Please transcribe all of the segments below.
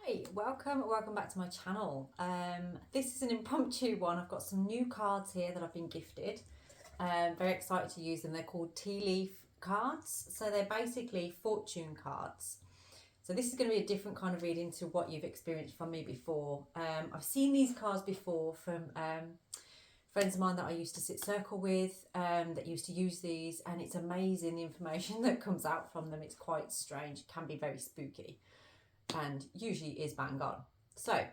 Hi, welcome back to my channel. This is an impromptu one. I've got some new cards here that I've been gifted. Very excited to use them. They're called tea leaf cards. So they're basically fortune cards. So this is going to be a different kind of reading to what you've experienced from me before. I've seen these cards before from friends of mine that I used to sit circle with that used to use these, and it's amazing the information that comes out from them. It's quite strange. It can be very spooky and usually is bang on. So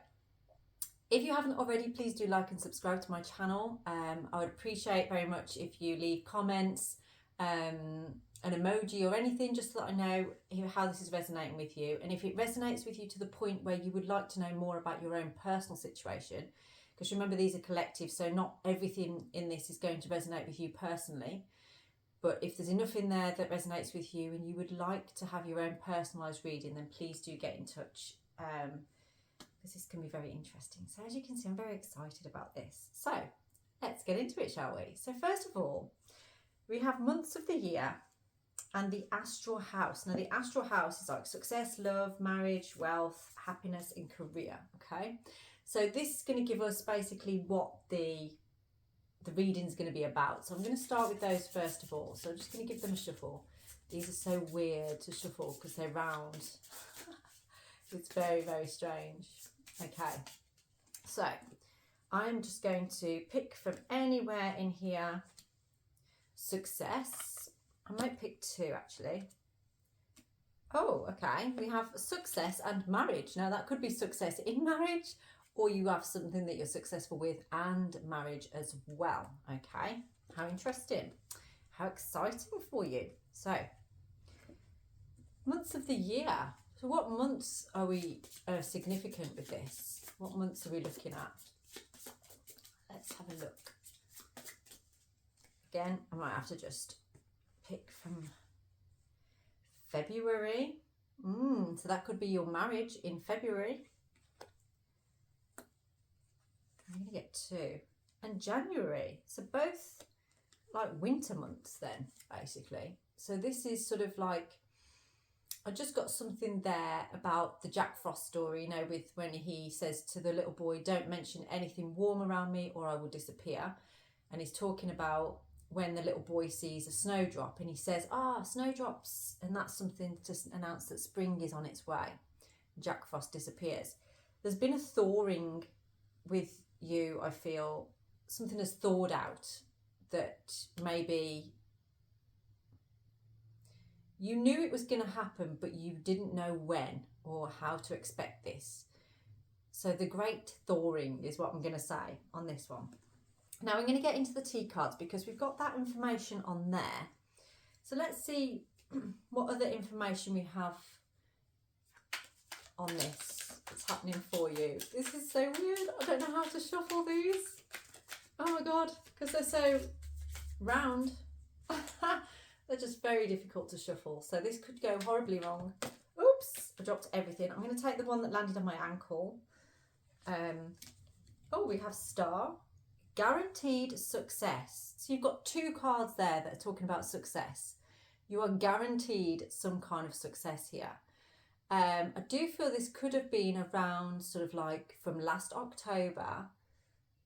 if you haven't already, please do like and subscribe to my channel. I would appreciate very much if you leave comments, an emoji or anything, just so that I know how this is resonating with you. And if it resonates with you to the point where you would like to know more about your own personal situation, because remember, these are collective, so not everything in this is going to resonate with you personally. But if there's enough in there that resonates with you and you would like to have your own personalised reading, then please do get in touch, because this can be very interesting. So as you can see, I'm very excited about this. So let's get into it, shall we? So first of all, we have months of the year and the astral house. Now the astral house is like success, love, marriage, wealth, happiness and career, okay? So this is going to give us basically what the reading is going to be about. So I'm going to start with those first of all. So I'm just going to give them a shuffle. These are so weird to shuffle because they're round. It's very, very strange. Okay, so I'm just going to pick from anywhere in here. Success. I might pick two actually. Oh, okay. We have success and marriage. Now that could be success in marriage, or you have something that you're successful with and marriage as well. Okay, how interesting, how exciting for you. So months of the year. So what months are we significant with this? What months are we looking at? Let's have a look. Again, I might have to just pick from February. So that could be your marriage in February. I'm going to get two. And January. So both like winter months then, basically. So this is sort of like, I just got something there about the Jack Frost story, you know, with when he says to the little boy, don't mention anything warm around me or I will disappear. And he's talking about when the little boy sees a snowdrop and he says, snowdrops. And that's something to announce that spring is on its way. Jack Frost disappears. There's been a thawing with you, I feel. Something has thawed out that maybe you knew it was going to happen, but you didn't know when or how to expect this. So the great thawing is what I'm going to say on this one. Now I'm going to get into the tea cards because we've got that information on there. So let's see what other information we have on this. It's happening for you. This is so weird. I don't know how to shuffle these. Oh my god, because they're so round. They're just very difficult to shuffle. So this could go horribly wrong. Oops, I dropped everything. I'm going to take the one that landed on my ankle. Oh, we have star. Guaranteed success. So you've got two cards there that are talking about success. You are guaranteed some kind of success here. I do feel this could have been around sort of like from last October.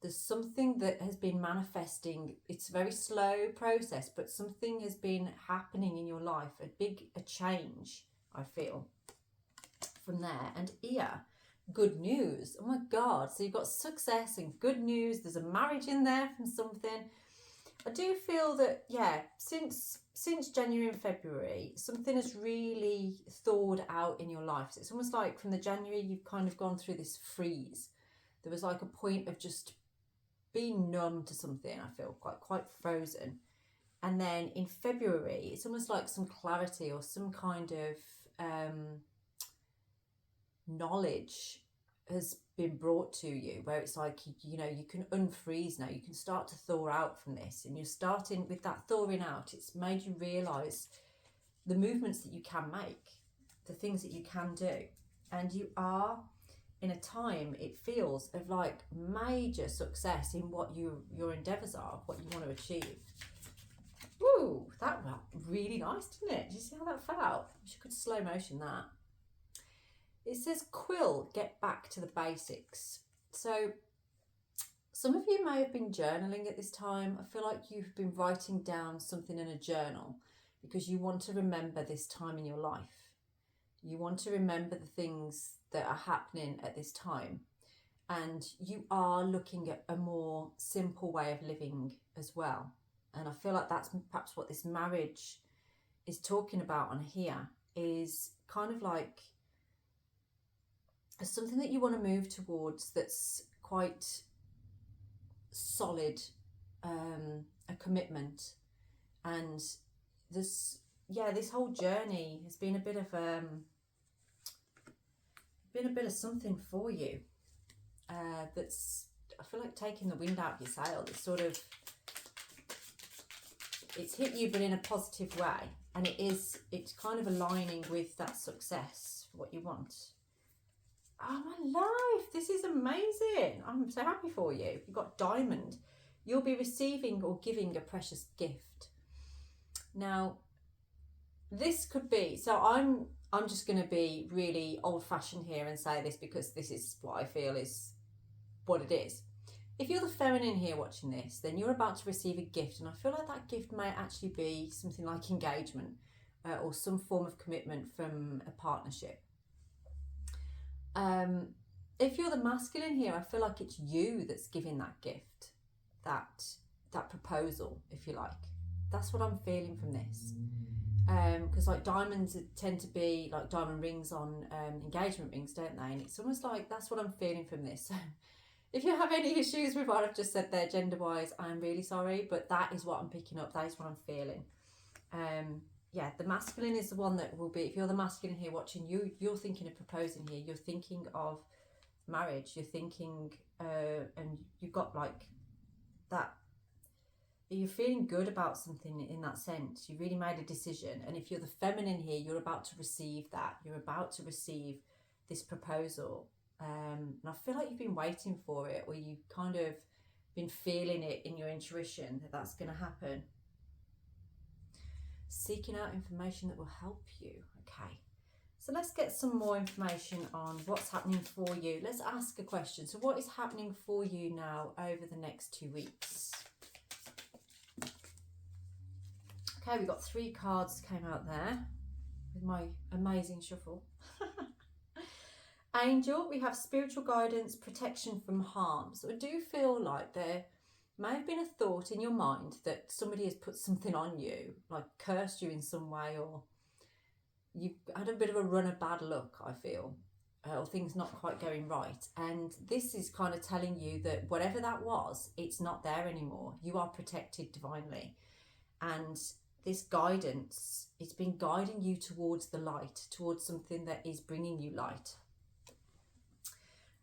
There's something that has been manifesting. It's a very slow process, but something has been happening in your life, a change, I feel, from there. And here, good news. Oh my God. So you've got success and good news. There's a marriage in there from something. I do feel that, yeah, since January and February, something has really thawed out in your life. So it's almost like from the January, you've kind of gone through this freeze. There was like a point of just being numb to something, I feel quite frozen. And then in February, it's almost like some clarity or some kind of knowledge has been brought to you, where it's like, you know, you can unfreeze now, you can start to thaw out from this, and you're starting with that thawing out. It's made you realize the movements that you can make, the things that you can do, and you are in a time, it feels, of like major success in what your endeavors are, what you want to achieve. Woo, that went really nice, didn't it? Did you see how that felt? I wish I could slow motion that. It says quill, get back to the basics. So some of you may have been journaling at this time. I feel like you've been writing down something in a journal because you want to remember this time in your life. You want to remember the things that are happening at this time. And you are looking at a more simple way of living as well. And I feel like that's perhaps what this marriage is talking about on here, is kind of like something that you want to move towards that's quite solid, a commitment. And this whole journey has been a bit of something for you, that's, I feel like, taking the wind out of your sail. It's sort of, it's hit you but in a positive way, and it's kind of aligning with that success for what you want. Oh my life, this is amazing. I'm so happy for you. You've got diamond. You'll be receiving or giving a precious gift. Now, this could be, so I'm just going to be really old-fashioned here and say this because this is what I feel is what it is. If you're the feminine here watching this, then you're about to receive a gift, and I feel like that gift may actually be something like engagement, or some form of commitment from a partnership. If you're the masculine here, I feel like it's you that's giving that gift, that proposal, if you like. That's what I'm feeling from this. Because like diamonds tend to be like diamond rings on engagement rings, don't they? And it's almost like that's what I'm feeling from this. So if you have any issues with what I've just said there, gender-wise, I'm really sorry, but that is what I'm picking up. That is what I'm feeling. Yeah, the masculine is the one that will be, if you're the masculine here watching, you're thinking of proposing here. You're thinking of marriage. You're thinking, and you've got like that, you're feeling good about something in that sense. You really made a decision. And if you're the feminine here, you're about to receive that. You're about to receive this proposal. And I feel like you've been waiting for it, or you've kind of been feeling it in your intuition that that's going to happen. Seeking out information that will help you. Okay, so let's get some more information on what's happening for you. Let's ask a question. So what is happening for you now over the next 2 weeks? Okay, we've got 3 cards came out there with my amazing shuffle. Angel, we have spiritual guidance, protection from harm. So I do feel like there may have been a thought in your mind that somebody has put something on you, like cursed you in some way, or you've had a bit of a run of bad luck, I feel, or things not quite going right. And this is kind of telling you that whatever that was, it's not there anymore. You are protected divinely. And this guidance, it's been guiding you towards the light, towards something that is bringing you light.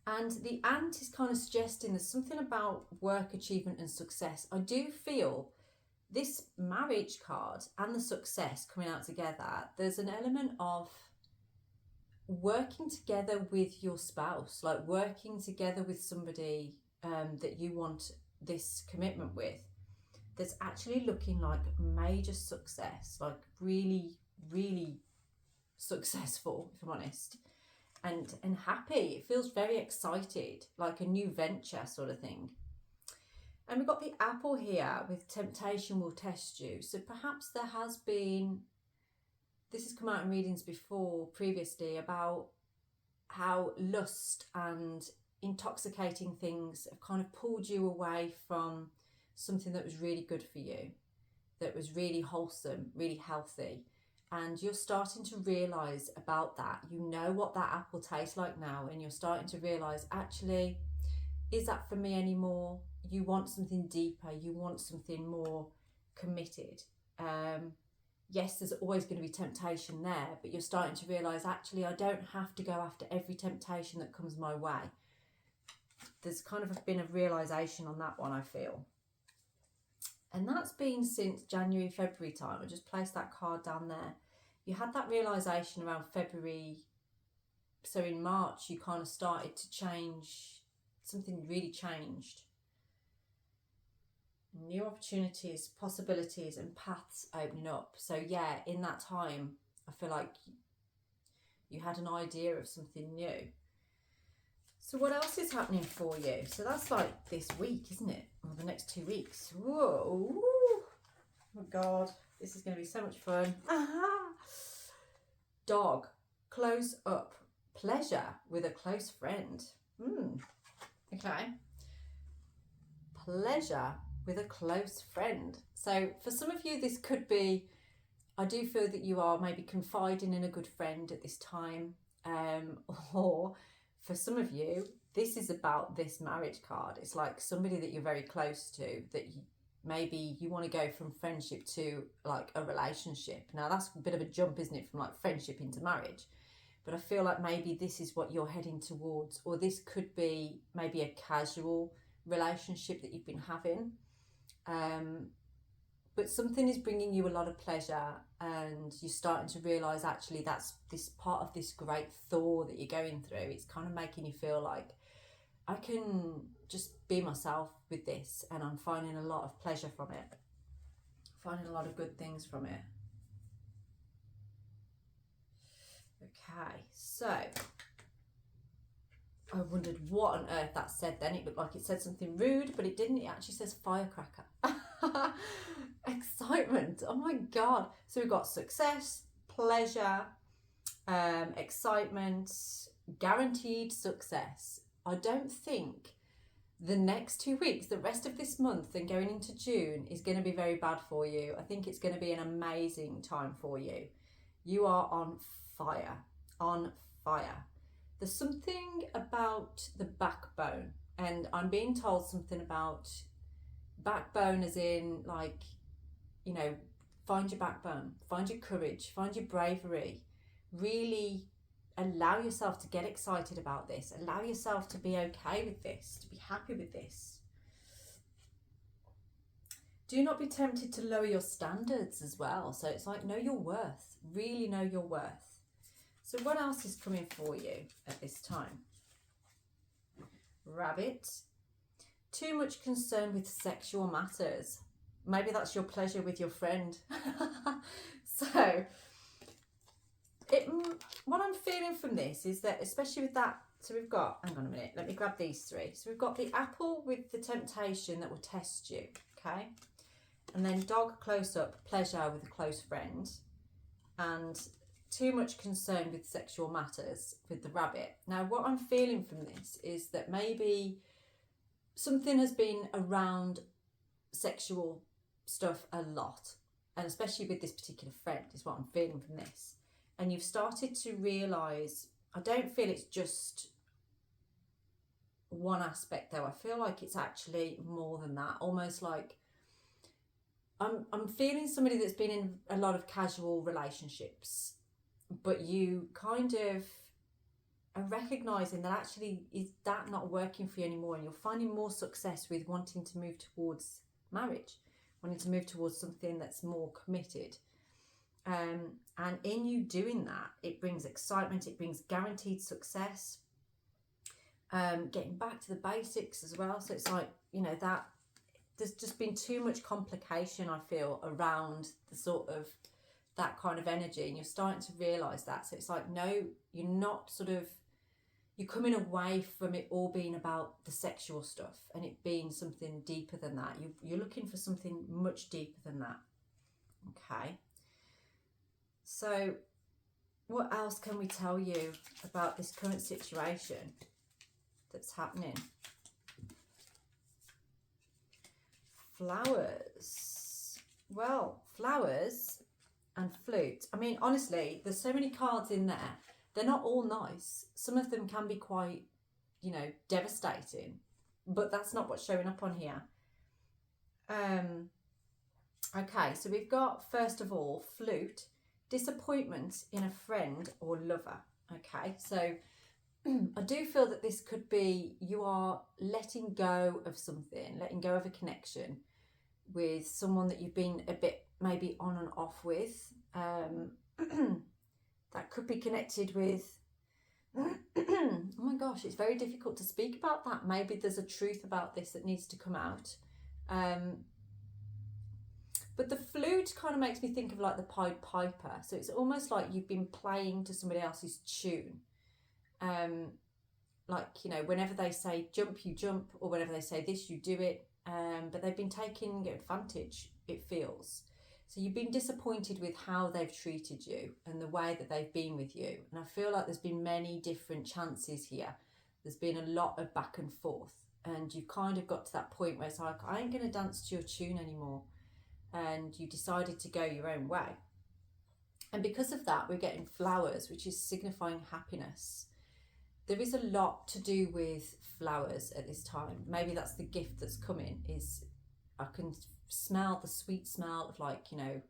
And the ant is kind of suggesting there's something about work, achievement and success. I do feel this marriage card and the success coming out together, there's an element of working together with your spouse, like working together with somebody that you want this commitment with, that's actually looking like major success, like really, really successful, if I'm honest. And happy. It feels very excited, like a new venture sort of thing. And we've got the apple here with temptation will test you. So perhaps there has been, this has come out in readings before previously, about how lust and intoxicating things have kind of pulled you away from something that was really good for you, that was really wholesome, really healthy. And you're starting to realise about that. You know what that apple tastes like now, and you're starting to realise, actually, is that for me anymore? You want something deeper, you want something more committed. Yes, there's always going to be temptation there, but you're starting to realise, actually, I don't have to go after every temptation that comes my way. There's kind of been a realisation on that one, I feel. And that's been since January, February time. I just placed that card down there. You had that realisation around February. So in March, you kind of started to change. Something really changed. New opportunities, possibilities and paths opening up. So yeah, in that time, I feel like You had an idea of something new. So what else is happening for you? So that's like this week, isn't it? Or the next 2 weeks. Whoa. Oh my God. This is going to be so much fun. Aha. Dog. Close up. Pleasure with a close friend. Okay. Pleasure with a close friend. So for some of you, this could be, I do feel that you are maybe confiding in a good friend at this time. Or for some of you, this is about this marriage card. It's like somebody that you're very close to, that maybe you want to go from friendship to like a relationship. Now that's a bit of a jump, isn't it, from like friendship into marriage? But I feel like maybe this is what you're heading towards, or this could be maybe a casual relationship that you've been having. But something is bringing you a lot of pleasure, and you're starting to realise actually that's this part of this great thaw that you're going through. It's kind of making you feel like I can just be myself with this, and I'm finding a lot of pleasure from it, finding a lot of good things from it. Okay, so I wondered what on earth that said then. It looked like it said something rude, but it didn't. It actually says firecracker. Excitement. Oh my God. So we've got success, pleasure, excitement, guaranteed success. I don't think the next 2 weeks, the rest of this month and going into June, is going to be very bad for you. I think it's going to be an amazing time for you. You are on fire, on fire. There's something about the backbone, and I'm being told something about backbone as in like, you know, find your backbone, find your courage, find your bravery, really allow yourself to get excited about this, allow yourself to be okay with this, to be happy with this. Do not be tempted to lower your standards as well. So it's like, know your worth, really know your worth. So what else is coming for you at this time? Rabbit. Too much concern with sexual matters. Maybe that's your pleasure with your friend. So what I'm feeling from this is that, especially with that, so we've got, hang on a minute, let me grab these three. So we've got the apple with the temptation that will test you, okay? And then dog close up, pleasure with a close friend, and too much concern with sexual matters with the rabbit. Now, what I'm feeling from this is that maybe something has been around sexual stuff a lot, and especially with this particular friend is what I'm feeling from this. And you've started to realise, I don't feel it's just one aspect though. I feel like it's actually more than that. Almost like I'm feeling somebody that's been in a lot of casual relationships, but you kind of are recognising that actually is that not working for you anymore, and you're finding more success with wanting to move towards marriage, wanting to move towards something that's more committed. And in you doing that, it brings excitement, it brings guaranteed success, getting back to the basics as well. So it's like, you know, that there's just been too much complication, I feel, around the sort of that kind of energy, and you're starting to realise that. So it's like, no, you're not sort of, you're coming away from it all being about the sexual stuff and it being something deeper than that. You're looking for something much deeper than that. Okay. So what else can we tell you about this current situation that's happening? Flowers. Well, flowers and flute. I mean, honestly, there's so many cards in there. They're not all nice. Some of them can be quite, you know, devastating, but that's not what's showing up on here. Okay, so we've got, first of all, flute, disappointment in a friend or lover. Okay, so I do feel that this could be you are letting go of something, letting go of a connection with someone that you've been a bit maybe on and off with. That could be connected with, oh my gosh, it's very difficult to speak about that. Maybe there's a truth about this that needs to come out. But But the flute kind of makes me think of like the Pied Piper. So it's almost like you've been playing to somebody else's tune. Like, you know, whenever they say jump, you jump, or whenever they say this, you do it. But they've been taking advantage, it feels. So you've been disappointed with how they've treated you and the way that they've been with you. And I feel like there's been many different chances here. There's been a lot of back and forth. And you've kind of got to that point where it's like, I ain't going to dance to your tune anymore. And you decided to go your own way. And because of that, we're getting flowers, which is signifying happiness. There is a lot to do with flowers at this time. Maybe that's the gift that's coming, is I can smell the sweet smell of, like, you know,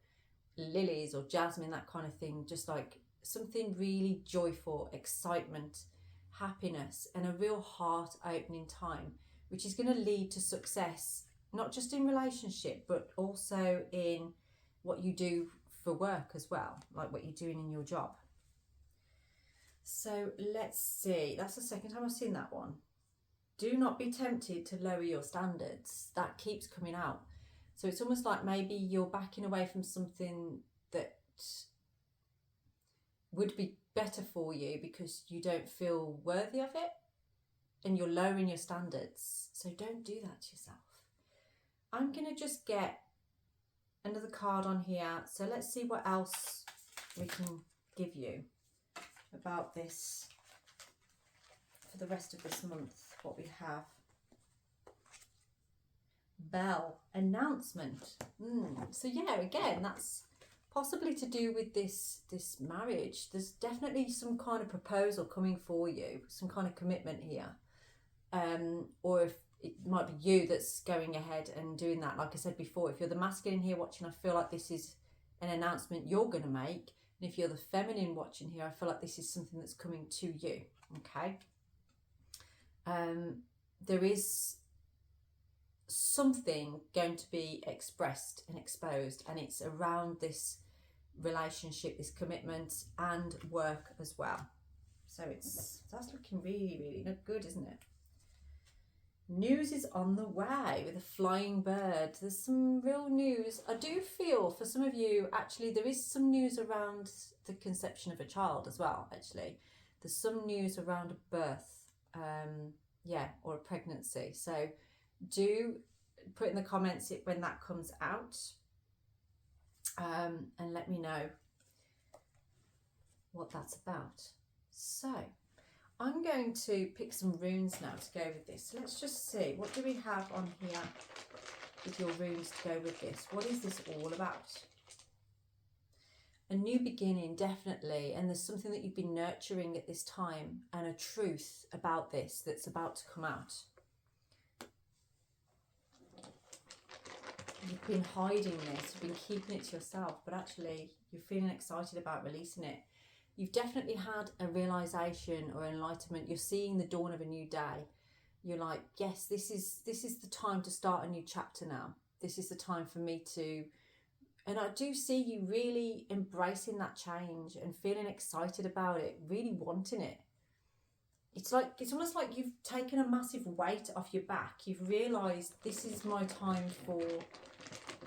lilies or jasmine, that kind of thing. Just like something really joyful, excitement, happiness, and a real heart opening time, which is going to lead to success, not just in relationship, but also in what you do for work as well, like what you're doing in your job. So let's see, that's the second time I've seen that one. Do not be tempted to lower your standards. That keeps coming out. So it's almost like maybe you're backing away from something that would be better for you because you don't feel worthy of it, and you're lowering your standards. So don't do that to yourself. I'm going to just get another card on here. So let's see what else we can give you about this for the rest of this month. What we have. Bell, announcement. So yeah, again, that's possibly to do with this marriage. There's definitely some kind of proposal coming for you, some kind of commitment here. Or if it might be you that's going ahead and doing that. Like I said before, if you're the masculine here watching, I feel like this is an announcement you're going to make. And if you're the feminine watching here, I feel like this is something that's coming to you. Okay. There is something going to be expressed and exposed, and it's around this relationship, this commitment, and work as well. So that's looking really, really good, isn't it? News is on the way with a flying bird. There's some real news. I do feel for some of you, actually, there is some news around the conception of a child as well, actually. There's some news around a birth, or a pregnancy. So do put in the comments when that comes out, and let me know what that's about. So I'm going to pick some runes now to go with this. So let's just see, what do we have on here with your runes to go with this? What is this all about? A new beginning, definitely, and there's something that you've been nurturing at this time, and a truth about this that's about to come out. You've been hiding this, you've been keeping it to yourself, but actually you're feeling excited about releasing it. You've definitely had a realization or enlightenment. You're seeing the dawn of a new day. You're like, yes, this is the time to start a new chapter now. This is the time for me to, and I do see you really embracing that change and feeling excited about it, really wanting it. It's almost like you've taken a massive weight off your back. You've realized this is my time for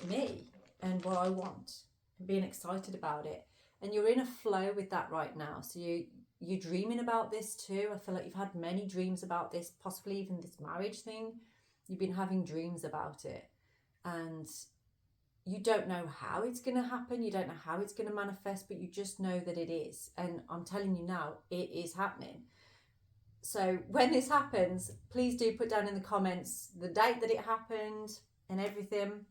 me and what I want, and being excited about it. And you're in a flow with that right now. So you're dreaming about this too. I feel like you've had many dreams about this, possibly even this marriage thing. You've been having dreams about it, and you don't know how it's going to happen. You don't know how it's going to manifest, but you just know that it is. And I'm telling you now, it is happening. So when this happens, please do put down in the comments the date that it happened and everything.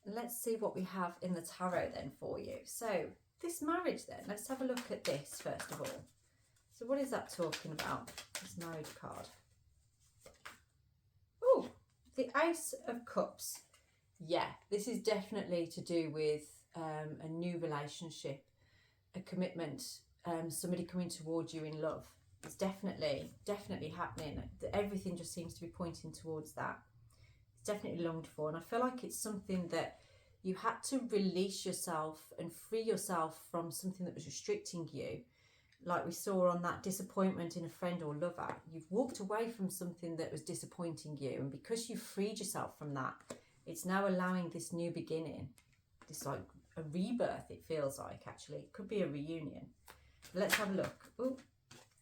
Let's see what we have in the tarot then for you. So this marriage then, let's have a look at this first of all. So what is that talking about, this marriage card? Oh, the Ace of Cups. Yeah, this is definitely to do with a new relationship, a commitment, somebody coming towards you in love. It's definitely happening. Everything just seems to be pointing towards that. It's definitely longed for, and I feel like it's something that you had to release yourself and free yourself from something that was restricting you, like we saw on that disappointment in a friend or lover, you've walked away from something that was disappointing you, and because you've freed yourself from that, it's now allowing this new beginning, this like a rebirth. It feels like, actually it could be a reunion. Let's have a look. Ooh,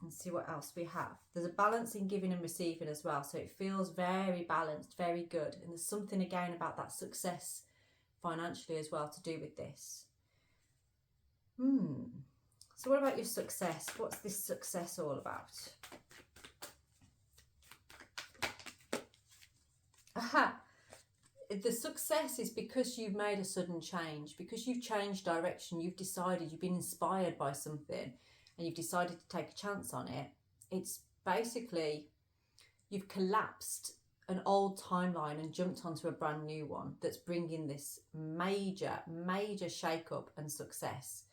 and see what else we have. There's a balance in giving and receiving as well, so it feels very balanced, very good. And there's something again about that success financially as well to do with this. So what about your success? What's this success all about? Aha! The success is because you've made a sudden change, because you've changed direction, you've decided, you've been inspired by something, and you've decided to take a chance on it. It's basically, you've collapsed an old timeline and jumped onto a brand new one that's bringing this major shake-up and success.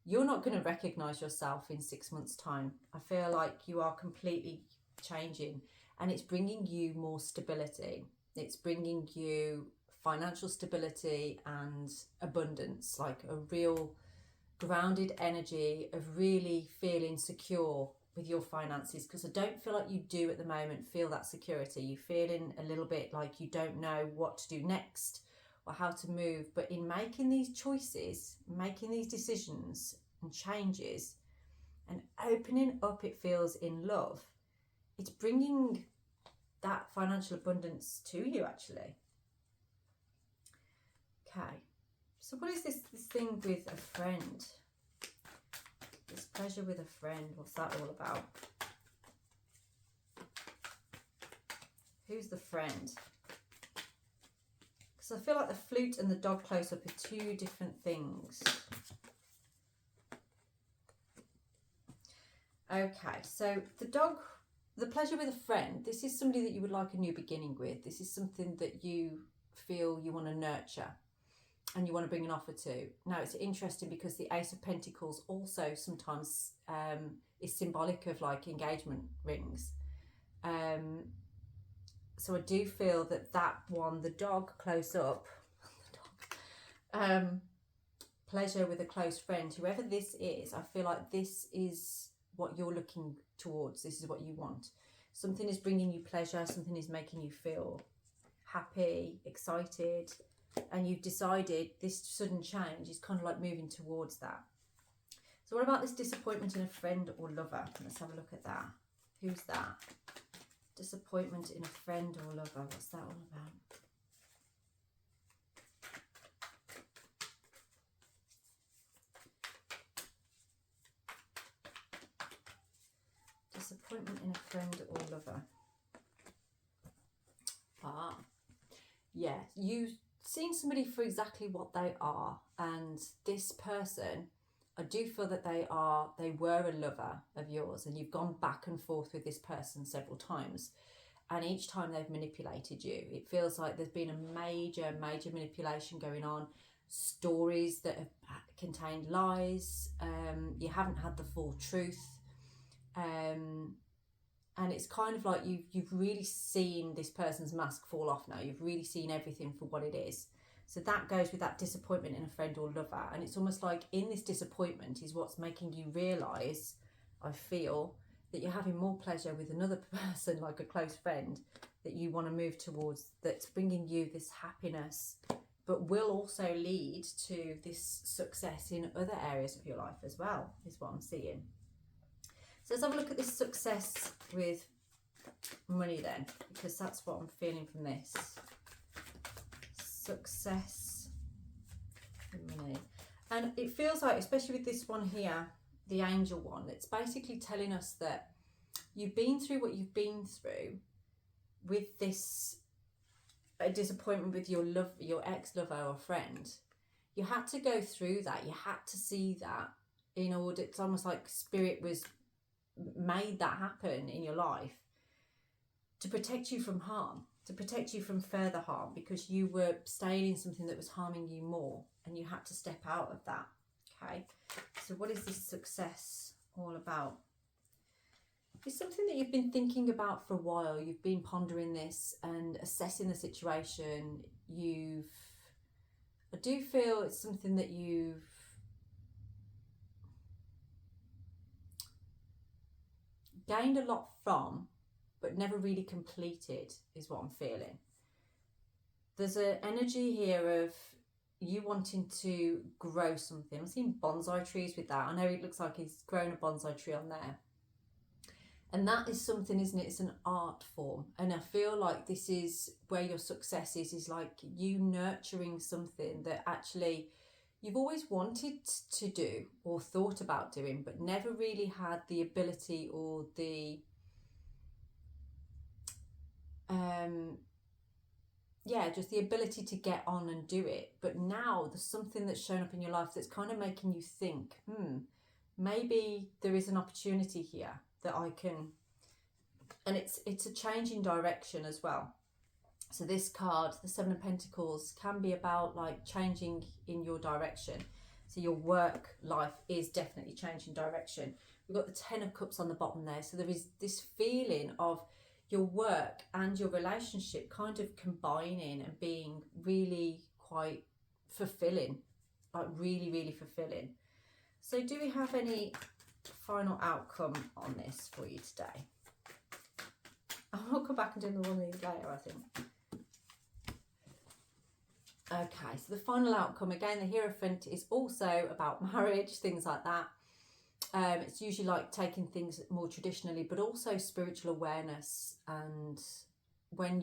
You're not going to recognise yourself in 6 months' time. I feel like you are completely changing, and it's bringing you more stability. It's bringing you financial stability and abundance, like a real grounded energy of really feeling secure with your finances, because I don't feel like you do at the moment feel that security. You're feeling a little bit like you don't know what to do next or how to move. But in making these choices, making these decisions and changes and opening up, it feels, in love, it's bringing that financial abundance to you, actually. Okay, so what is this thing with a friend? This pleasure with a friend, what's that all about? Who's the friend? Because I feel like the flute and the dog close-up are two different things. Okay, so the dog, the pleasure with a friend, this is somebody that you would like a new beginning with. This is something that you feel you want to nurture and you want to bring an offer to. Now, it's interesting because the Ace of Pentacles also sometimes is symbolic of like engagement rings. So I do feel that that one, the dog close up, pleasure with a close friend, whoever this is, I feel like this is what you're looking towards. This is what you want. Something is bringing you pleasure, something is making you feel happy, excited, and you've decided this sudden change is kind of like moving towards that. So what about this disappointment in a friend or lover? Let's have a look at that. Who's that? Disappointment in a friend or lover. What's that all about? Disappointment in a friend or lover. Yeah, you've seen somebody for exactly what they are, and this person, I do feel that they were a lover of yours, and you've gone back and forth with this person several times, and each time they've manipulated you. It feels like there's been a major manipulation going on, stories that have contained lies, you haven't had the full truth, and it's kind of like you've really seen this person's mask fall off now. You've really seen everything for what it is. So that goes with that disappointment in a friend or lover. And it's almost like in this disappointment is what's making you realise, I feel, that you're having more pleasure with another person, like a close friend, that you want to move towards, that's bringing you this happiness, but will also lead to this success in other areas of your life as well, is what I'm seeing. So let's have a look at this success with money then, because that's what I'm feeling from this. Success with money. And it feels like, especially with this one here, the angel one, it's basically telling us that you've been through what you've been through with this disappointment with your ex-lover or friend. You had to go through that. You had to see that in order. It's almost like spirit was made that happen in your life to protect you from harm, to protect you from further harm, because you were staying in something that was harming you more, and you had to step out of that. Okay, so what is this success all about? It's something that you've been thinking about for a while. You've been pondering this and assessing the situation. I do feel it's something that you've gained a lot from, but never really completed, is what I'm feeling. There's an energy here of you wanting to grow something. I'm seeing bonsai trees with that. I know it looks like he's grown a bonsai tree on there. And that is something, isn't it? It's an art form. And I feel like this is where your success is like you nurturing something that actually you've always wanted to do or thought about doing, but never really had the ability or the just the ability to get on and do it. But now there's something that's shown up in your life that's kind of making you think, maybe there is an opportunity here that I can, and it's a change in direction as well. So this card, the Seven of Pentacles, can be about like changing in your direction. So your work life is definitely changing direction. We've got the Ten of Cups on the bottom there. So there is this feeling of your work and your relationship kind of combining and being really quite fulfilling, like really, really fulfilling. So do we have any final outcome on this for you today? I'll come back and do another one of these later, I think. Okay, so the final outcome, again, the Hierophant is also about marriage, things like that. It's usually like taking things more traditionally, but also spiritual awareness. And when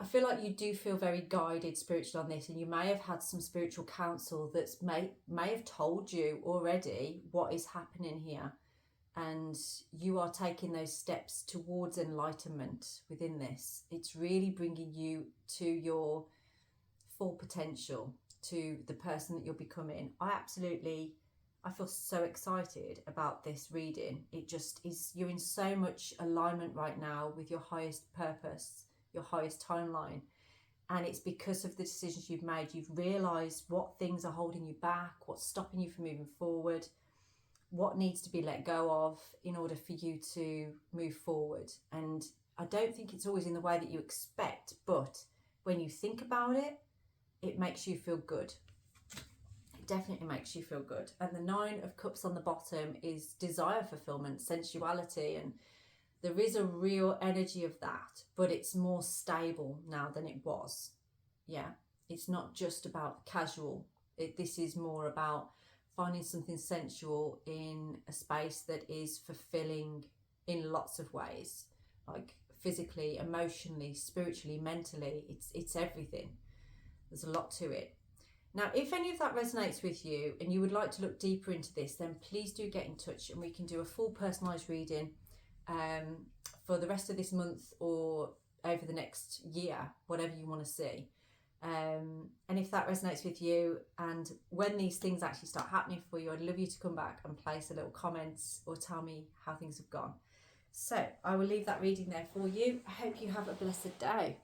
I feel like you do feel very guided spiritually on this, and you may have had some spiritual counsel that's may have told you already what is happening here. And you are taking those steps towards enlightenment within this. It's really bringing you to your full potential, to the person that you're becoming. I feel so excited about this reading. It just is, you're in so much alignment right now with your highest purpose, your highest timeline. And it's because of the decisions you've made. You've realised what things are holding you back, what's stopping you from moving forward, what needs to be let go of in order for you to move forward. And I don't think it's always in the way that you expect, but when you think about it, it makes you feel good. Definitely makes you feel good. And the Nine of Cups on the bottom is desire fulfillment, sensuality, and there is a real energy of that, but it's more stable now than it was. Yeah, it's not just about casual. This is more about finding something sensual in a space that is fulfilling in lots of ways, like physically, emotionally, spiritually, mentally. It's everything. There's a lot to it. Now, if any of that resonates with you and you would like to look deeper into this, then please do get in touch and we can do a full personalised reading for the rest of this month or over the next year, whatever you want to see. And if that resonates with you, and when these things actually start happening for you, I'd love you to come back and place a little comments or tell me how things have gone. So I will leave that reading there for you. I hope you have a blessed day.